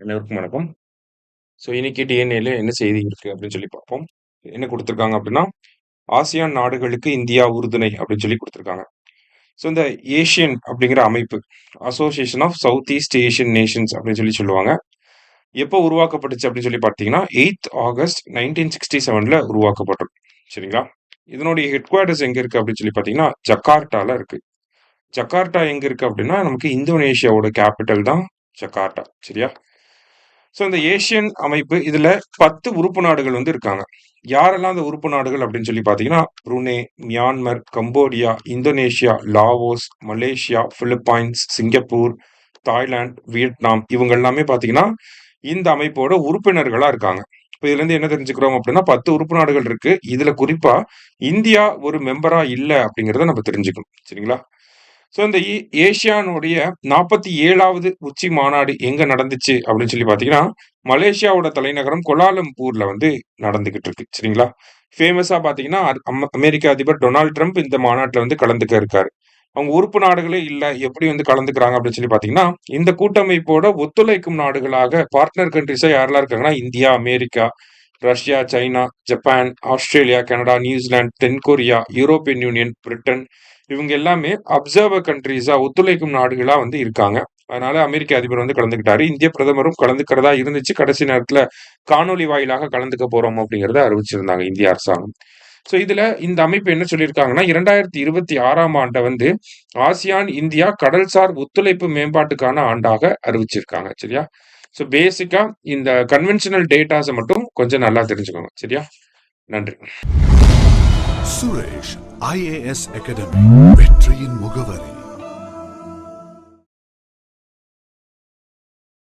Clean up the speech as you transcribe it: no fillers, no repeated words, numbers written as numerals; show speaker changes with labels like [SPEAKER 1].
[SPEAKER 1] அனைவருக்கும் வணக்கம். இன்னைக்கு டிஎன்ஏல என்ன செய்தி இருக்கு அப்படின்னு சொல்லி பார்ப்போம். என்ன குடுத்துருக்காங்க அப்படின்னா, ஆசியான் நாடுகளுக்கு இந்தியா உறுதுணை அப்படின்னு சொல்லி குடுத்துருக்காங்க. இந்த ஏசியன் அப்படிங்கிற அமைப்பு, Association of South East Asian Nations அப்படின்னு சொல்லி சொல்லுவாங்க. எப்போ உருவாக்கப்பட்டுச்சு அப்படின்னு சொல்லி பார்த்தீங்கன்னா, 8த் ஆகஸ்ட் 1967ல உருவாக்கப்பட்டது. சரிங்களா? இதனுடைய ஹெட் குவார்ட்டர்ஸ் எங்க இருக்கு அப்படின்னு சொல்லி பார்த்தீங்கன்னா, ஜகார்ட்டால இருக்கு. ஜகார்ட்டா எங்க இருக்கு அப்படின்னா, நமக்கு இந்தோனேஷியாவோட கேப்பிட்டல் தான் ஜகார்ட்டா. சரியா? இந்த ஏசியன் அமைப்பு இதுல 10 உறுப்பு நாடுகள் வந்து இருக்காங்க. யாரெல்லாம் அந்த உறுப்பு நாடுகள் அப்படின்னு சொல்லி பார்த்தீங்கன்னா, Brunei, Myanmar, Cambodia, Indonesia, Laos, Malaysia, Philippines, Singapore, Thailand, Vietnam இவங்க எல்லாமே பார்த்தீங்கன்னா, இந்த அமைப்போட உறுப்பினர்களா இருக்காங்க. இப்ப இதுலருந்து என்ன தெரிஞ்சுக்கிறோம் அப்படின்னா, 10 உறுப்பு நாடுகள் இருக்கு. இதுல குறிப்பா இந்தியா ஒரு மெம்பரா இல்ல அப்படிங்கிறத நம்ம தெரிஞ்சுக்கணும். சரிங்களா? இந்த ஏசியானுடைய 47வது உச்சி மாநாடு எங்க நடந்துச்சு அப்படின்னு சொல்லி பார்த்தீங்கன்னா, மலேசியாவோட தலைநகரம் கோலாலம்பூர்ல வந்து நடந்துகிட்டு இருக்கு. சரிங்களா? ஃபேமஸா பார்த்தீங்கன்னா, அமெரிக்க அதிபர் டொனால்ட் ட்ரம்ப் இந்த மாநாட்டுல வந்து கலந்துக்க இருக்காரு. அவங்க உறுப்பு நாடுகளே இல்ல. எப்படி வந்து கலந்துக்கிறாங்க அப்படின்னு சொல்லி பார்த்தீங்கன்னா, இந்த கூட்டமைப்போட ஒத்துழைக்கும் நாடுகளாக பார்ட்னர் கண்ட்ரீஸா யாரெல்லாம் இருக்காங்கன்னா, India, America, Russia, China, Japan, Australia, Canada, New Zealand, தென்கொரியா, யூரோப்பியன் யூனியன், பிரிட்டன் இவங்க எல்லாமே அப்சர்வர் கண்ட்ரீஸா ஒத்துழைக்கும் நாடுகளா வந்து இருக்காங்க. அதனால அமெரிக்க அதிபர் வந்து கலந்துக்கிட்டாரு. இந்திய பிரதமரும் கலந்துக்கிறதா இருந்துச்சு. கடைசி நேரத்துல காணொலி வாயிலாக கலந்துக்க போறோம் அப்படிங்கிறத அறிவிச்சிருந்தாங்க இந்திய அரசாங்கம். இதுல இந்த அமைப்பு என்ன சொல்லியிருக்காங்கன்னா, 2026ஆம் ஆண்ட வந்து ஆசியான் இந்தியா கடல்சார் ஒத்துழைப்பு மேம்பாட்டுக்கான ஆண்டாக அறிவிச்சிருக்காங்க. சரியா? பேசிக்கா இந்த கன்வென்ஷனல் டேட்டாஸ மட்டும் கொஞ்சம் நல்லா தெரிஞ்சுக்கோங்க. சரியா? நன்றி.
[SPEAKER 2] சுரேஷ் IAS அகாடமி வெற்றியின் முகம்.